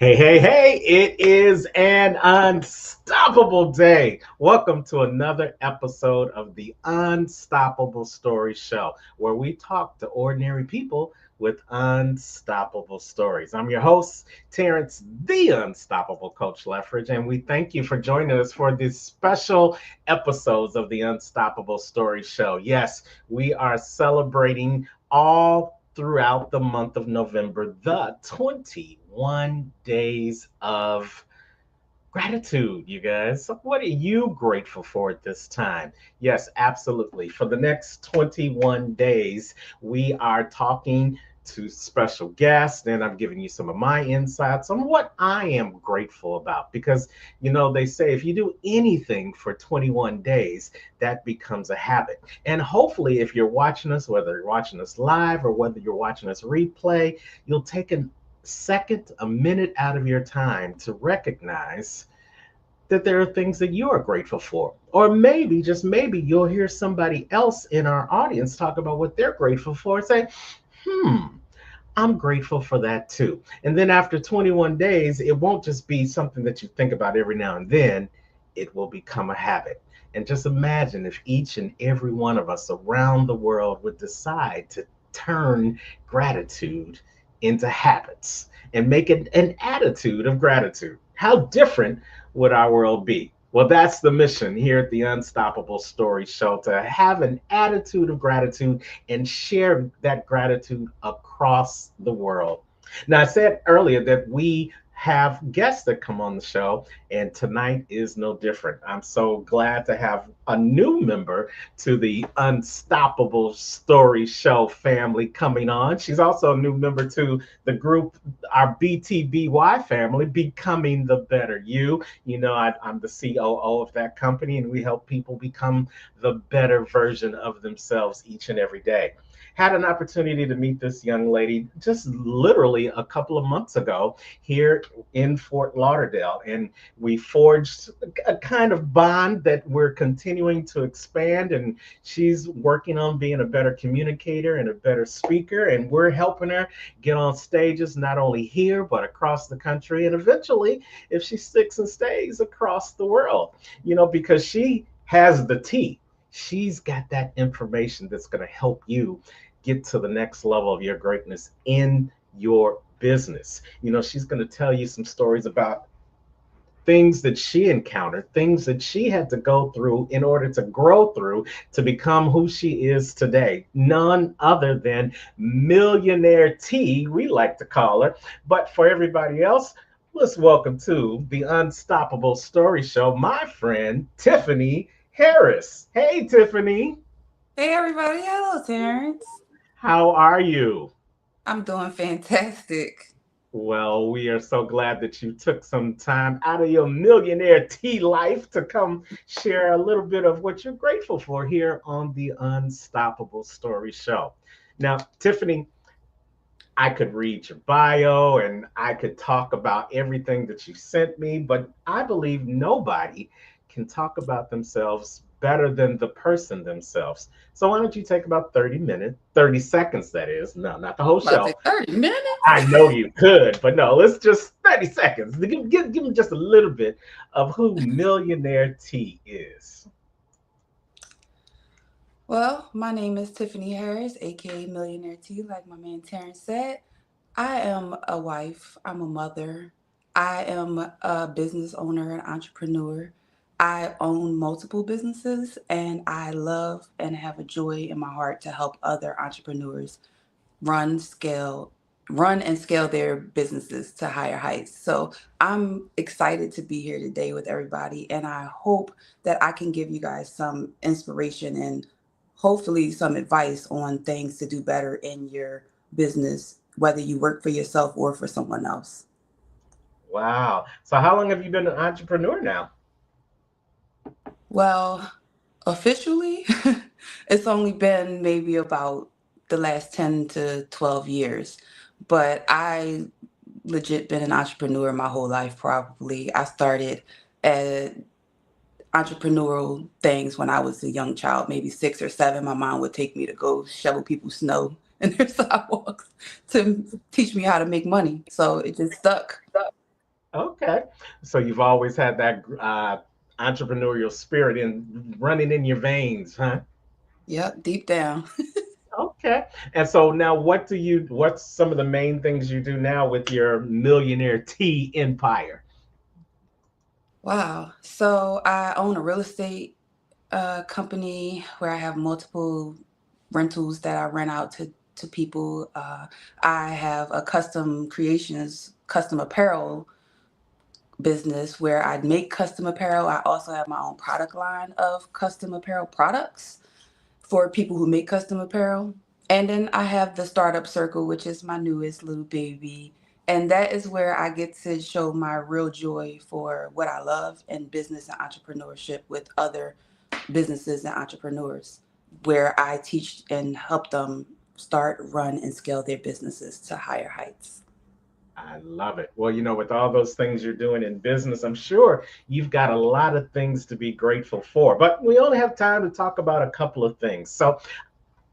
Hey, hey, hey, it is an unstoppable day. Welcome to another episode of the Unstoppable Story Show, where we talk to ordinary people with unstoppable stories. I'm your host, Terrence, the Unstoppable Coach Leffridge, and we thank you for joining us for these special episodes of the Unstoppable Story Show. Yes, we are celebrating all throughout the month of November, the 21 days of gratitude, you guys. So what are you grateful for at this time? Yes, absolutely. For the next 21 days, we are talking to special guests, and I'm giving you some of my insights on what I am grateful about. Because, they say if you do anything for 21 days, that becomes a habit. And hopefully, if you're watching us, whether you're watching us live or whether you're watching us replay, you'll take a minute out of your time to recognize that there are things that you are grateful for. Or maybe, just maybe, you'll hear somebody else in our audience talk about what they're grateful for and say, hmm, I'm grateful for that too. And then after 21 days, it won't just be something that you think about every now and then, it will become a habit. And just imagine if each and every one of us around the world would decide to turn gratitude into habits and make it an attitude of gratitude. How different would our world be? Well, that's the mission here at the Unstoppable Story Show, to have an attitude of gratitude and share that gratitude across the world. Now, I said earlier that we have guests that come on the show, and tonight is no different. I'm so glad to have a new member to the Unstoppable Story Show family coming on. She's also a new member to the group, our BTBY family, Becoming the Better You. I'm the COO of that company, and we help people become the better version of themselves each and every day. Had an opportunity to meet this young lady just literally a couple of months ago here in Fort Lauderdale, and we forged a kind of bond that we're continuing to expand. And she's working on being a better communicator and a better speaker, and we're helping her get on stages not only here but across the country, and eventually, if she sticks and stays, across the world. Because she has the tea. She's got that information that's going to help you get to the next level of your greatness in your business. She's going to tell you some stories about things that she encountered, things that she had to go through in order to grow through to become who she is today. None other than Millionaire T, we like to call her. But for everybody else, let's welcome to the Unstoppable Story Show, my friend Tiffany Harris. Hey, Tiffany. Hey everybody, hello Terrence. How are you? I'm doing fantastic. Well, we are so glad that you took some time out of your millionaire tea life to come share a little bit of what you're grateful for here on the Unstoppable Story Show. Now, Tiffany, I could read your bio and I could talk about everything that you sent me, but I believe nobody can talk about themselves better than the person themselves. So why don't you take about 30 minutes, 30 seconds, that is, no, not the whole I'm about to show. say 30 minutes. I know you could, but no, let's just 30 seconds. Give me just a little bit of who Millionaire T is. Well, my name is Tiffany Harris, aka Millionaire T, like my man Terrence said. I am a wife, I'm a mother, I am a business owner and entrepreneur. I own multiple businesses and I love and have a joy in my heart to help other entrepreneurs run, scale, run and scale their businesses to higher heights. So I'm excited to be here today with everybody, and I hope that I can give you guys some inspiration and hopefully some advice on things to do better in your business, whether you work for yourself or for someone else. Wow. So how long have you been an entrepreneur now? Well, officially, it's only been maybe about the last 10 to 12 years, but I legit been an entrepreneur my whole life probably. I started at entrepreneurial things when I was a young child, maybe 6 or 7. My mom would take me to go shovel people's snow in their sidewalks to teach me how to make money. So it just stuck. Okay. So you've always had that entrepreneurial spirit in running in your veins, huh? Yep, deep down. Okay. And so now what's some of the main things you do now with your millionaire tea empire? Wow. So I own a real estate company where I have multiple rentals that I rent out to people. I have a custom apparel business where I make custom apparel. I also have my own product line of custom apparel products for people who make custom apparel. And then I have the startup circle, which is my newest little baby. And that is where I get to show my real joy for what I love in business and entrepreneurship with other businesses and entrepreneurs, where I teach and help them start, run, and scale their businesses to higher heights. I love it. Well, with all those things you're doing in business, I'm sure you've got a lot of things to be grateful for. But we only have time to talk about a couple of things. So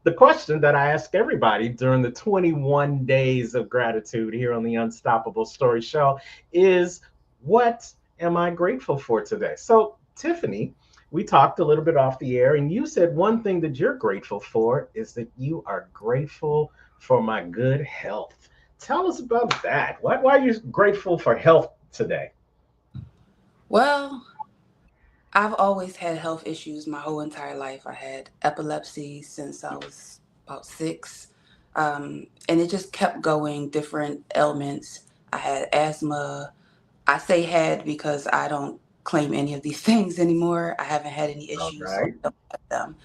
the question that I ask everybody during the 21 days of gratitude here on the Unstoppable Story Show is, what am I grateful for today? So, Tiffany, we talked a little bit off the air, and you said one thing that you're grateful for is that you are grateful for my good health. Tell us about that. Why are you grateful for health today? Well, I've always had health issues my whole entire life. I had epilepsy since I was about six, and it just kept going, different ailments. I had asthma. I say had because I don't claim any of these things anymore. I haven't had any All issues, so right. I don't have them.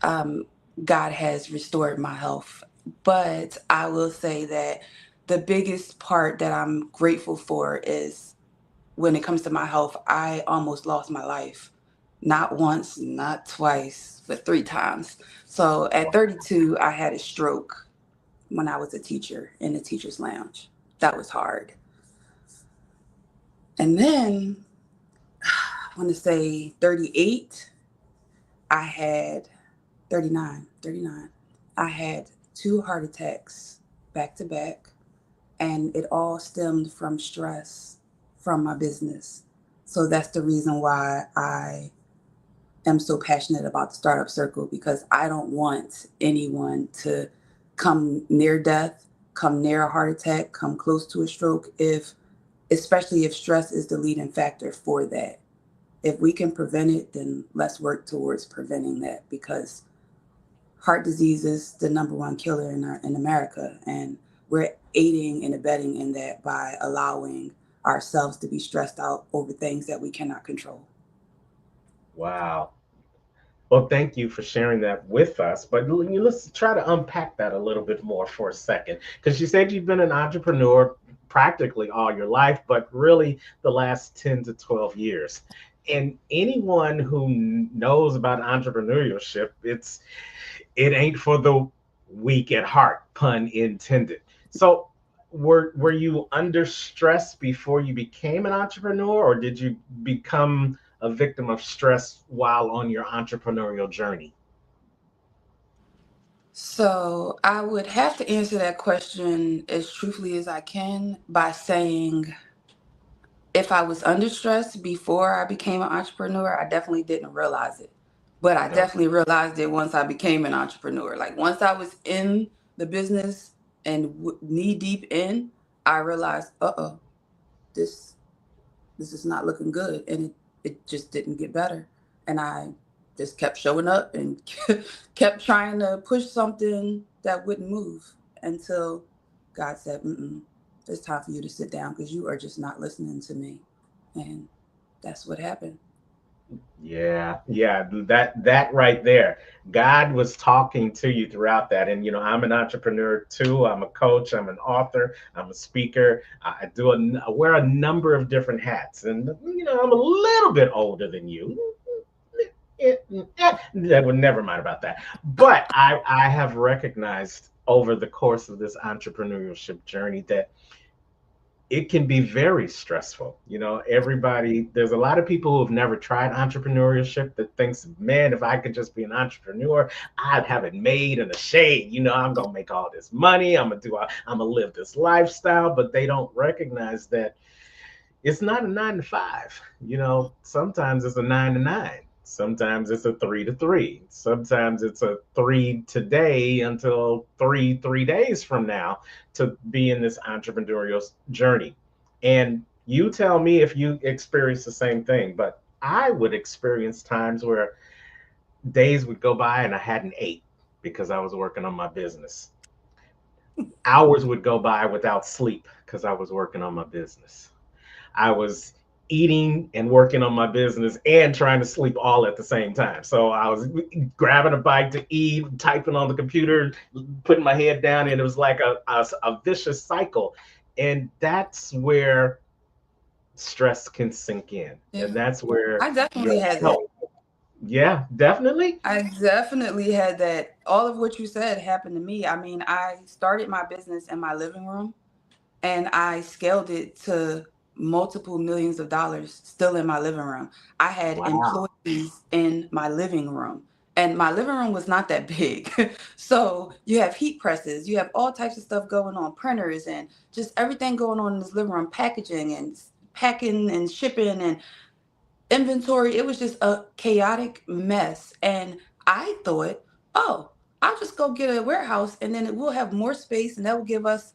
um, God has restored my health. But I will say that the biggest part that I'm grateful for is when it comes to my health, I almost lost my life. Not once, not twice, but three times. So at 32, I had a stroke when I was a teacher in the teacher's lounge. That was hard. And then I want to say 38, I had 39. I had two heart attacks back to back, and it all stemmed from stress from my business. So that's the reason why I am so passionate about the startup circle, because I don't want anyone to come near death, come near a heart attack, come close to a stroke, if especially if stress is the leading factor for that. If we can prevent it, then let's work towards preventing that, because heart disease is the number one killer in America, and we're aiding and abetting in that by allowing ourselves to be stressed out over things that we cannot control. Wow. Well, thank you for sharing that with us. But let's try to unpack that a little bit more for a second. Because you said you've been an entrepreneur practically all your life, but really the last 10 to 12 years. And anyone who knows about entrepreneurship, it ain't for the weak at heart, pun intended. So were you under stress before you became an entrepreneur, or did you become a victim of stress while on your entrepreneurial journey? So I would have to answer that question as truthfully as I can by saying, if I was under stress before I became an entrepreneur, I definitely didn't realize it. But I No. definitely realized it once I became an entrepreneur. Like once I was in the business and knee deep in, I realized, this this is not looking good, and it just didn't get better. And I just kept showing up and kept trying to push something that wouldn't move until God said, it's time for you to sit down because you are just not listening to me. And that's what happened. Yeah, yeah, that right there. God was talking to you throughout that. And I'm an entrepreneur too. I'm a coach, I'm an author, I'm a speaker. I wear a number of different hats. And I'm a little bit older than you. That would never mind about that. But I have recognized over the course of this entrepreneurship journey that it can be very stressful. There's a lot of people who have never tried entrepreneurship that thinks, man, if I could just be an entrepreneur, I'd have it made in the shade. I'm gonna make all this money. I'm gonna live this lifestyle, but they don't recognize that it's not a 9 to 5. Sometimes it's a 9 to 9. Sometimes it's a 3 to 3. Sometimes it's a three today until 3 days from now to be in this entrepreneurial journey. And you tell me if you experience the same thing, but I would experience times where days would go by and I hadn't ate because I was working on my business. Hours would go by without sleep because I was working on my business. I was eating and working on my business and trying to sleep all at the same time. So I was grabbing a bite to eat, typing on the computer, putting my head down, and it was like a vicious cycle. And that's where stress can sink in. Yeah. And that's where I your definitely had that. health, yeah, definitely. I definitely had that. All of what you said happened to me. I mean, I started my business in my living room and I scaled it to multiple millions of dollars still in my living room. I had Wow. employees in my living room, and my living room was not that big. So you have heat presses, you have all types of stuff going on, printers, and just everything going on in this living room, packaging and packing and shipping and inventory. It was just a chaotic mess. And I thought, oh, I'll just go get a warehouse and then it will have more space and that will give us,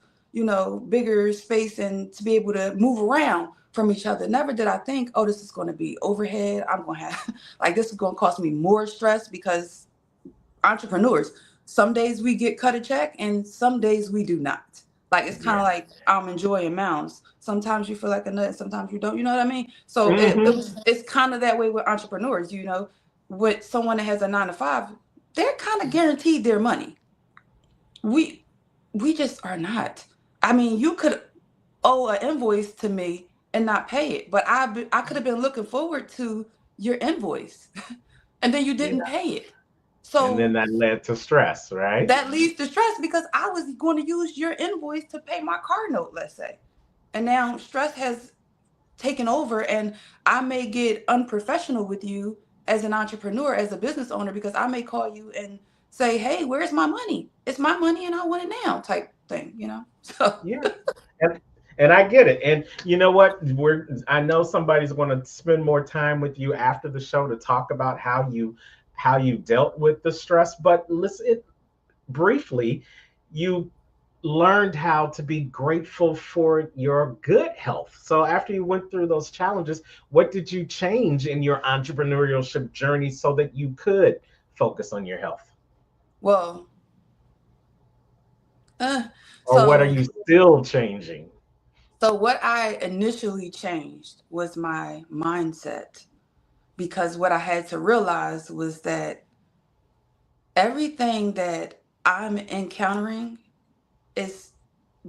bigger space and to be able to move around from each other. Never did I think, oh, this is going to be overhead. I'm going to have, like, this is going to cost me more stress because entrepreneurs, some days we get cut a check and some days we do not. Like, it's kind Yeah. of like I'm enjoying mounds. Sometimes you feel like a nut, sometimes you don't. You know what I mean? So Hmm. it's kind of that way with entrepreneurs. With someone that has a 9 to 5, they're kind of guaranteed their money. We we just are not. I mean, you could owe an invoice to me and not pay it, but I could have been looking forward to your invoice, and then you Yeah. didn't pay it. And then So that led to stress, right? that leads to stress because I was going to use your invoice to pay my car note, let's say. And now stress has taken over, and I may get unprofessional with you as an entrepreneur, as a business owner, because I may call you and say, hey, where's my money? It's my money and I want it now, type thing. So, Yeah. And I get it. And you know what? I know somebody's going to spend more time with you after the show to talk about how you dealt with the stress. But listen, briefly, you learned how to be grateful for your good health. So after you went through those challenges, what did you change in your entrepreneurship journey so that you could focus on your health? well, uh, Or what are so, you still changing? so what I initially changed was my mindset, because what I had to realize was that everything that I'm encountering is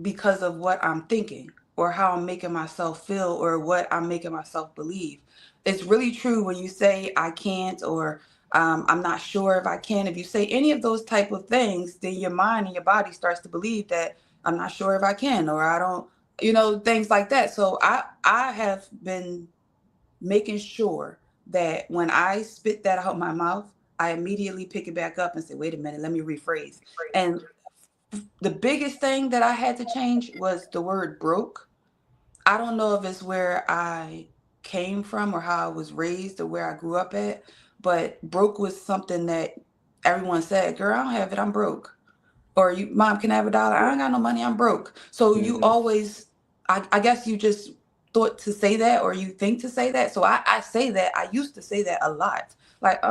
because of what I'm thinking or how I'm making myself feel or what I'm making myself believe. It's really true when you say I can't, or I'm not sure if I can. If you say any of those type of things, then your mind and your body starts to believe that I'm not sure if I can, or I don't, things like that. So I have been making sure that when I spit that out my mouth, I immediately pick it back up and say, wait a minute, let me rephrase. And the biggest thing that I had to change was the word broke. I don't know if it's where I came from or how I was raised or where I grew up at, but broke was something that everyone said, girl, I don't have it, I'm broke. Or you, mom, can I have $1? I ain't got no money, I'm broke. So you Mhm. always, I guess you just thought to say that, or you think to say that. So I say that. I used to say that a lot. Like,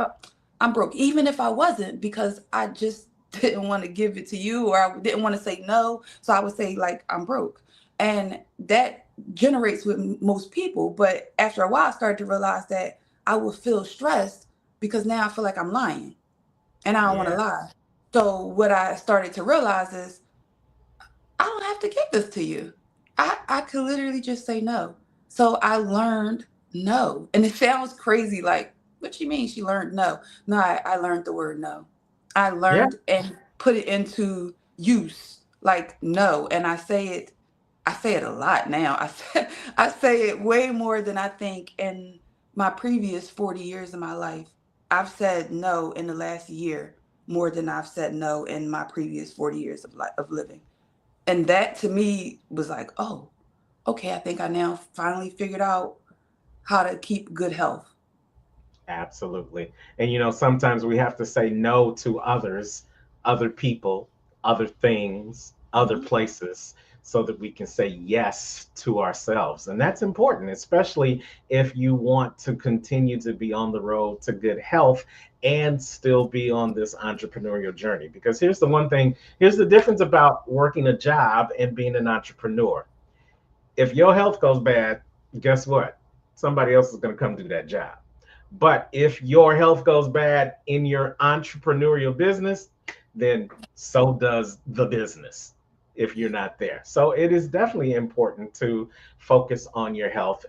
I'm broke, even if I wasn't, because I just didn't want to give it to you, or I didn't want to say no. So I would say, like, I'm broke. And that generates with most people. But after a while, I started to realize that I would feel stressed because now I feel like I'm lying and I don't want to Yeah. lie. So what I started to realize is I don't have to give this to you. I could literally just say no. So I learned no. And it sounds crazy, like, what you mean she learned no? No, I learned the word no. I Yeah. learned and put it into use, like no. And I say it a lot now. I say it way more than I think in my previous 40 years of my life. I've said no in the last year more than I've said no in my previous 40 years of living. And that to me was like, oh. okay, I think I now finally figured out how to keep good health. Absolutely. And sometimes we have to say no to others, other people, other things, other Hmm. places, so that we can say yes to ourselves. And that's important, especially if you want to continue to be on the road to good health and still be on this entrepreneurial journey. Because here's the one thing, here's the difference about working a job and being an entrepreneur. If your health goes bad, guess what? Somebody else is going to come do that job. But if your health goes bad in your entrepreneurial business, then so does the business if you're not there. So it is definitely important to focus on your health,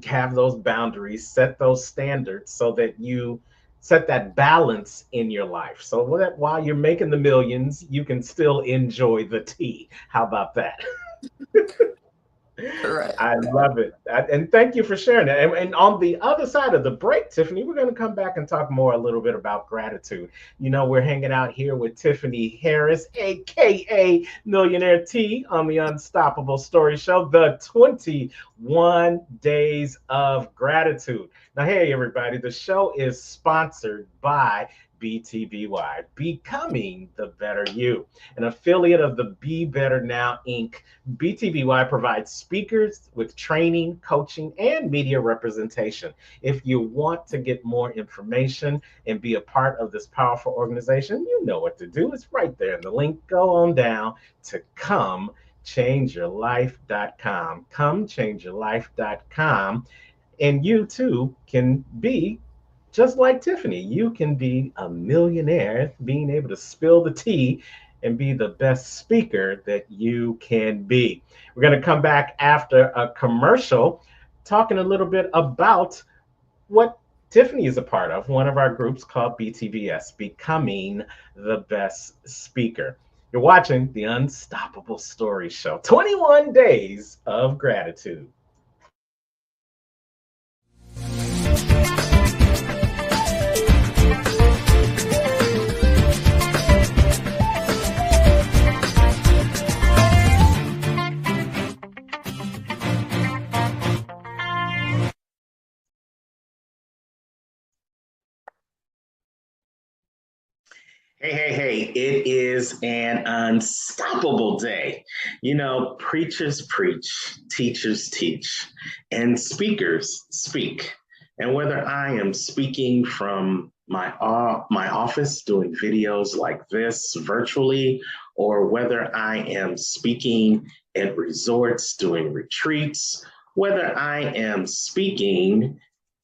have those boundaries, set those standards so that you set that balance in your life. So that while you're making the millions, you can still enjoy the tea. How about that? Correct. I love it. And thank you for sharing that. And on the other side of the break, Tiffany, we're going to come back and talk more a little bit about gratitude. We're hanging out here with Tiffany Harris, AKA Millionaire T, on the Unstoppable Story Show, the 21 Days of Gratitude. Now, hey, everybody, the show is sponsored by BTBY, Becoming the Better You, an affiliate of the Be Better Now Inc. BTBY provides speakers with training, coaching, and media representation. If you want to get more information and be a part of this powerful organization, you know what to do. It's right there in the link. Go on down to comechangeyourlife.com. Comechangeyourlife.com. And you too can be just like Tiffany. You can be a millionaire, being able to spill the tea and be the best speaker that you can be. We're going to come back after a commercial talking a little bit about what Tiffany is a part of, one of our groups called BTBS, Becoming the Best Speaker. You're watching the Unstoppable Story Show, 21 Days of Gratitude. Hey, it is an unstoppable day. Preachers preach, teachers teach, and speakers speak. And whether I am speaking from my office doing videos like this virtually, or whether I am speaking at resorts doing retreats, whether I am speaking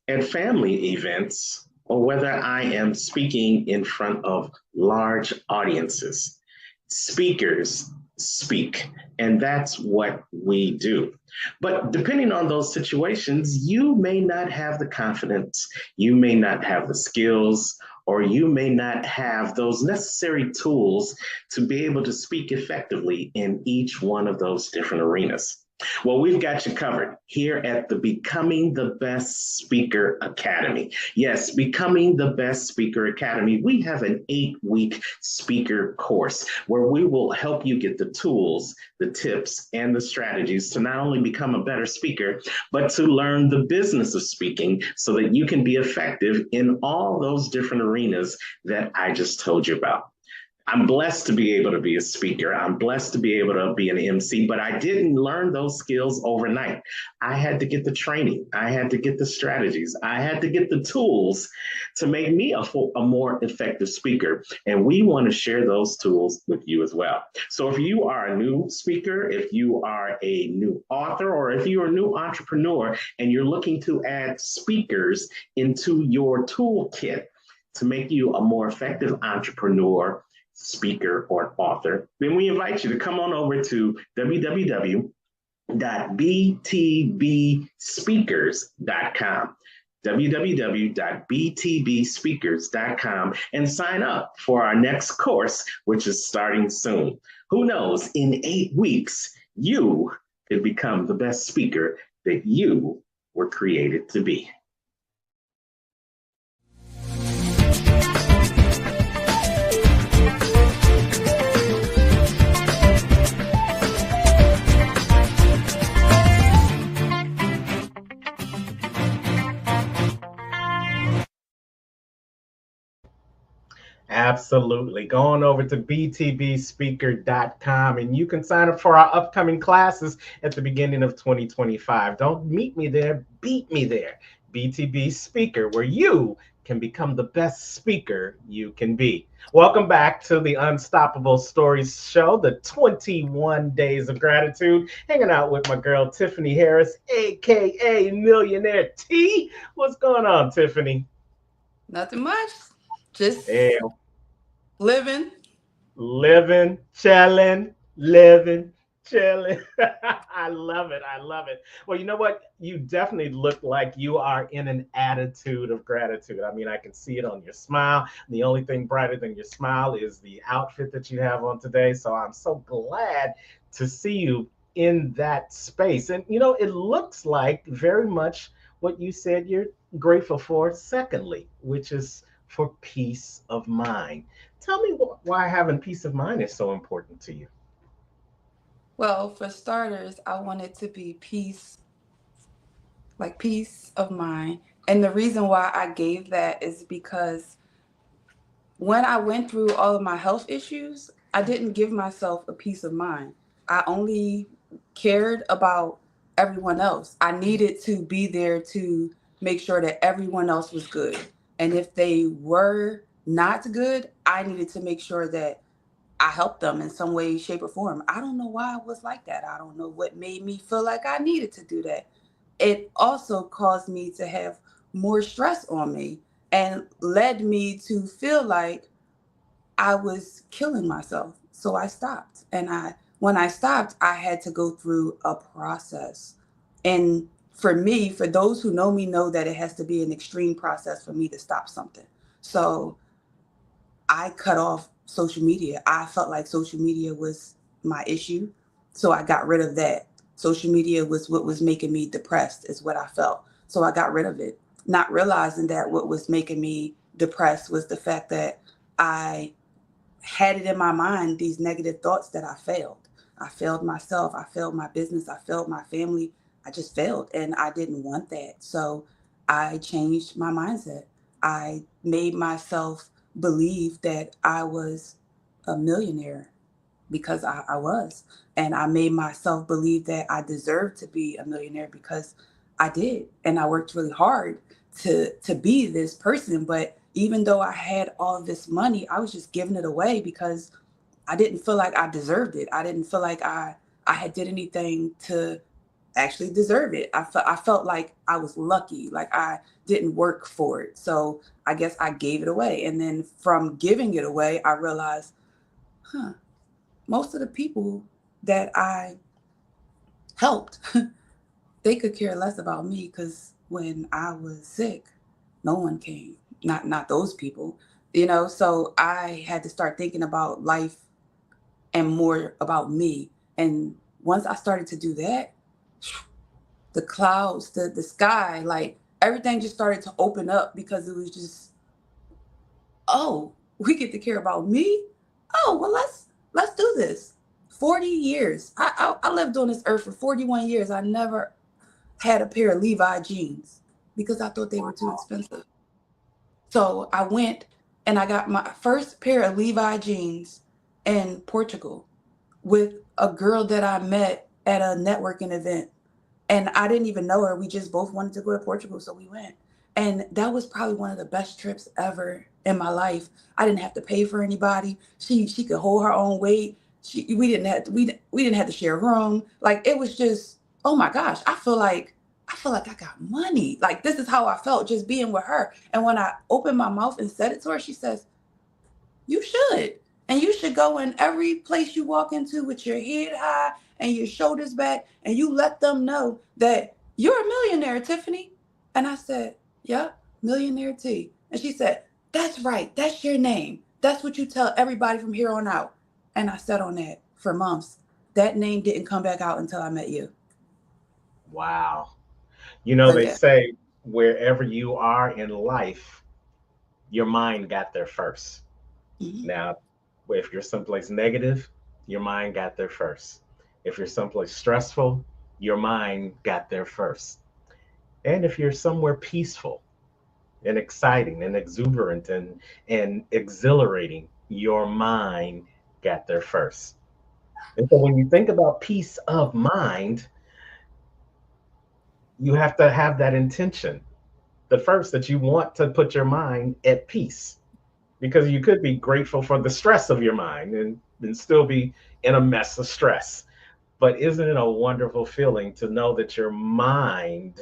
at family events, or whether I am speaking in front of large audiences. Speakers speak, and that's what we do. But depending on those situations, you may not have the confidence, you may not have the skills, or you may not have those necessary tools to be able to speak effectively in each one of those different arenas. Well, we've got you covered here at the Becoming the Best Speaker Academy. Yes, Becoming the Best Speaker Academy. We have an 8-week speaker course where we will help you get the tools, the tips, and the strategies to not only become a better speaker, but to learn the business of speaking so that you can be effective in all those different arenas that I just told you about. I'm blessed to be able to be a speaker. I'm blessed to be able to be an MC, but I didn't learn those skills overnight. I had to get the training. I had to get the strategies. I had to get the tools to make me a more effective speaker. And we want to share those tools with you as well. So if you are a new speaker, if you are a new author, or if you're a new entrepreneur and you're looking to add speakers into your toolkit to make you a more effective entrepreneur, speaker, or author, then we invite you to come on over to www.btbspeakers.com www.btbspeakers.com and sign up for our next course, which is starting soon. Who knows, in 8 weeks, you could become the best speaker that you were created to be. Absolutely. Go on over to btbspeaker.com and you can sign up for our upcoming classes at the beginning of 2025. Don't meet me there, beat me there. BTB Speaker, where you can become the best speaker you can be. Welcome back to the Unstoppable Stories Show, the 21 Days of Gratitude. Hanging out with my girl, Tiffany Harris, aka Millionaire T. What's going on, Tiffany? Nothing much. Hey, Just living. living, chilling, living, chilling. I love it. I love it. Well, you know what? You definitely look like you are in an attitude of gratitude. I mean, I can see it on your smile. The only thing brighter than your smile is the outfit that you have on today. So I'm so glad to see you in that space. And, it looks like very much what you said you're grateful for, secondly, which is for peace of mind. Tell me why having peace of mind is so important to you. Well, for starters, I want it to be peace, like peace of mind. And the reason why I gave that is because when I went through all of my health issues, I didn't give myself a peace of mind. I only cared about everyone else. I needed to be there to make sure that everyone else was good. And if they were not good, I needed to make sure that I helped them in some way, shape, or form. I don't know why I was like that. I don't know what made me feel like I needed to do that. It also caused me to have more stress on me and led me to feel like I was killing myself. So I stopped. And when I stopped, I had to go through a process. And for me, for those who know me, know that it has to be an extreme process for me to stop something. So I cut off social media. I felt like social media was my issue. So I got rid of that. Social media was what was making me depressed, is what I felt. So I got rid of it, not realizing that what was making me depressed was the fact that I had it in my mind these negative thoughts that I failed. I failed myself. I failed my business. I failed my family. I just failed and I didn't want that. So I changed my mindset. I made myself believe that I was a millionaire because I was. And I made myself believe that I deserved to be a millionaire because I did. And I worked really hard to be this person. But even though I had all of this money, I was just giving it away because I didn't feel like I deserved it. I didn't feel like I had did anything to actually deserve it. I felt like I was lucky, like I didn't work for it. So I guess I gave it away. And then from giving it away, I realized, huh, most of the people that I helped, they could care less about me because when I was sick, no one came. Not those people, So I had to start thinking about life and more about me. And once I started to do that, the clouds, the sky, like everything just started to open up because it was just, oh, we get to care about me. Oh, well, let's do this. 40 years. I lived on this earth for 41 years. I never had a pair of Levi jeans because I thought they were too expensive. So I went and I got my first pair of Levi jeans in Portugal with a girl that I met at a networking event. And I didn't even know her. We just both wanted to go to Portugal, so we went. And that was probably one of the best trips ever in my life. I didn't have to pay for anybody. She could hold her own weight. We didn't have to share a room. Like it was just, oh my gosh, I feel like I got money. Like this is how I felt just being with her. And when I opened my mouth and said it to her, she says, you should. And you should go in every place you walk into with your head high and your shoulders back, and you let them know that you're a millionaire, Tiffany. And I said, yep, Millionaire T. And she said, that's right. That's your name. That's what you tell everybody from here on out. And I sat on that for months. That name didn't come back out until I met you. Wow. So They yeah. say wherever you are in life, your mind got there first. Mhm. Now, if you're someplace negative, your mind got there first. If you're someplace stressful, your mind got there first. And if you're somewhere peaceful, and exciting and exuberant and exhilarating, your mind got there first. And so when you think about peace of mind, you have to have that intention. The first, that you want to put your mind at peace, because you could be grateful for the stress of your mind and still be in a mess of stress. But isn't it a wonderful feeling to know that your mind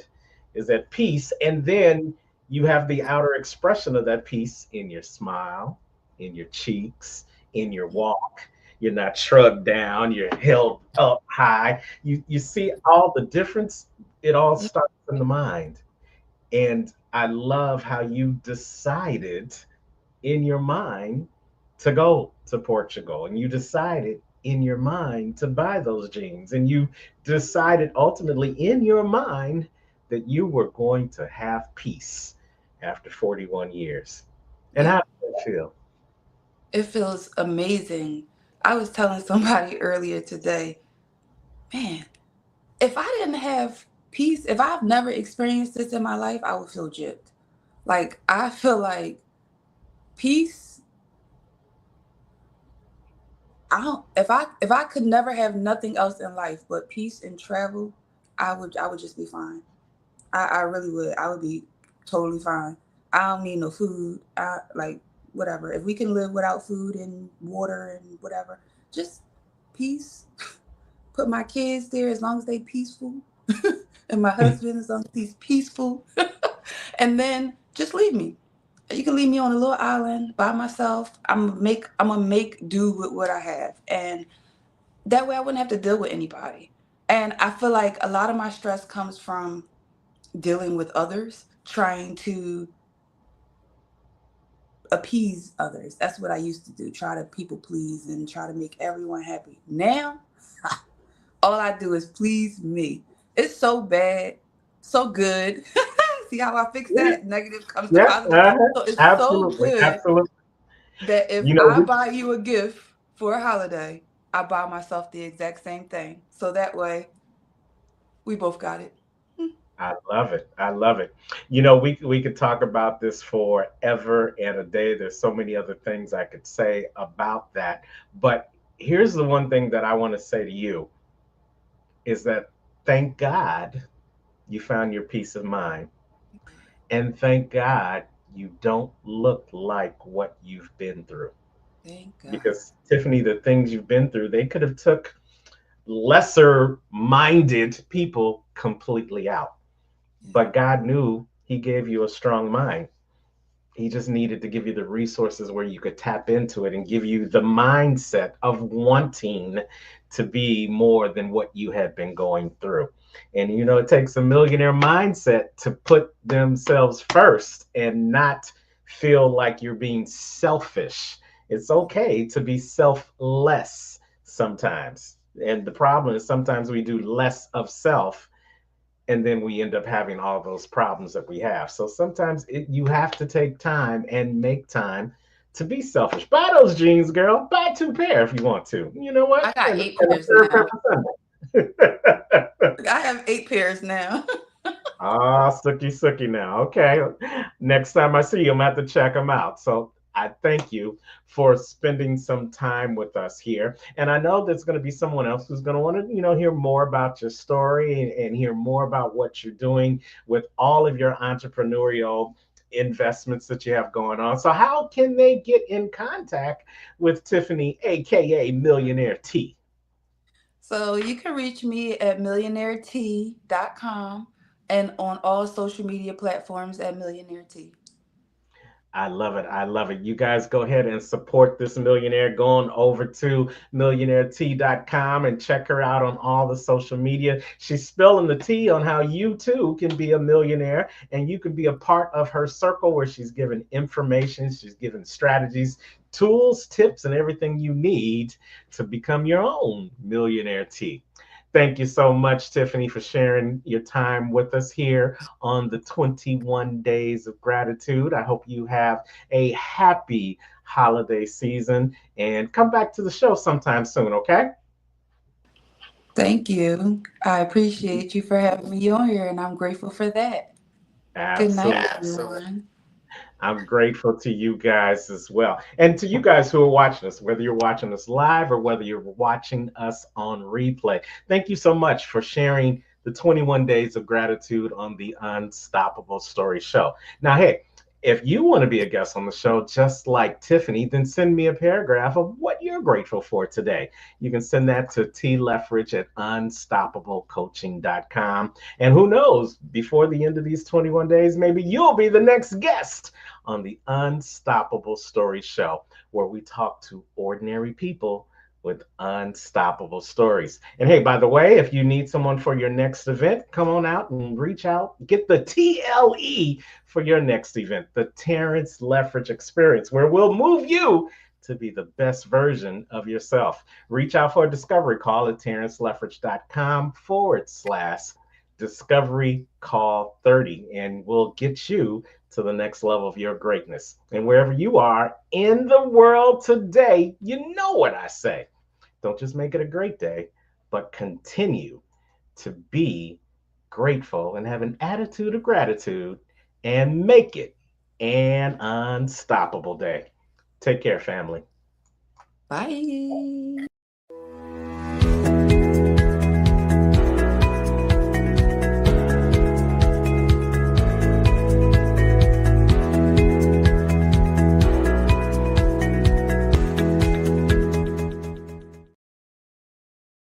is at peace? And then you have the outer expression of that peace in your smile, in your cheeks, in your walk. You're not shrugged down, you're held up high. You see all the difference. It all Yeah. starts in the mind. And I love how you decided in your mind to go to Portugal, and you decided in your mind to buy those jeans, and you decided ultimately in your mind that you were going to have peace after 41 years. And It how did that feel? it feels amazing. I was telling somebody earlier today, man, if I didn't have peace, if I've never experienced this in my life, I would feel gypped. Like I feel like peace. I don't. If I could never have nothing else in life but peace and travel, I would just be fine. I really would. I would be totally fine. I don't need no food. I like whatever. If we can live without food and water and whatever, just peace. Put my kids there as long as they peaceful, and my husband as long as he's peaceful, and then just leave me. You can leave me on a little island by myself. I'm gonna make do with what I have, and that way I wouldn't have to deal with anybody. And I feel like a lot of my stress comes from dealing with others, trying to appease others. That's what I used to do. Try to people please and try to make everyone happy. Now, all I do is please me. It's so bad, so good. See how I fix Yeah, that? Negative comes to yeah, positive. So it's so absolutely, good absolutely. that if You know, I buy you a gift for a holiday, I buy myself the exact same thing. So that way we both got it. I love it. I love it. You know, we could talk about this forever and a day. There's so many other things I could say about that. But here's the one thing that I want to say to you is that thank God you found your peace of mind. And thank God you don't look like what you've been through. Thank God. Because Tiffany, the things you've been through, they could have took lesser minded people completely out. But God knew He gave you a strong mind. He just needed to give you the resources where you could tap into it and give you the mindset of wanting to be more than what you had been going through. And you know, it takes a millionaire mindset to put themselves first and not feel like you're being selfish. It's okay to be selfless sometimes. And the problem is sometimes we do less of self, and then we end up having all those problems that we have. So sometimes you have to take time and make time to be selfish. Buy those jeans, girl. Buy two pair if you want to. You know I what? got eight And a pairs pair now. for Sunday. I have 8 pairs now. Ah, sookie sookie now. Okay. Next time I see you, I'm going to have to check them out. So I thank you for spending some time with us here. And I know there's going to be someone else who's going to want to, hear more about your story and hear more about what you're doing with all of your entrepreneurial investments that you have going on. So how can they get in contact with Tiffany, aka Millionaire T? So you can reach me at millionairet.com and on all social media platforms at millionaire T. I love it. I love it. You guys go ahead and support this millionaire. Go on over to millionairet.com and check her out on all the social media. She's spilling the tea on how you too can be a millionaire and you can be a part of her circle where she's giving information, she's giving strategies, tools, tips, and everything you need to become your own millionaire T. Thank you so much, Tiffany, for sharing your time with us here on the 21 Days of Gratitude. I hope you have a happy holiday season and come back to the show sometime soon, okay? Thank you. I appreciate you for having me on here and I'm grateful for that. Good night, Absolutely. everyone. I'm grateful to you guys as well. And to you guys who are watching us, whether you're watching us live or whether you're watching us on replay, thank you so much for sharing the 21 days of gratitude on the Unstoppable Story Show. Now, hey, if you want to be a guest on the show, just like Tiffany, then send me a paragraph of what you're grateful for today. You can send that to tleffridge at unstoppablecoaching.com. And who knows, before the end of these 21 days, maybe you'll be the next guest on the Unstoppable Story Show, where we talk to ordinary people with unstoppable stories. And hey, by the way, if you need someone for your next event, come on out and reach out. Get the TLE for your next event, the Terrence Leffridge Experience, where we'll move you to be the best version of yourself. Reach out for a discovery call at terrenceleffridge.com/discovery call 30, and we'll get you to the next level of your greatness. And wherever you are in the world today, you know what I say. Don't just make it a great day, but continue to be grateful and have an attitude of gratitude and make it an unstoppable day. Take care, family. Bye.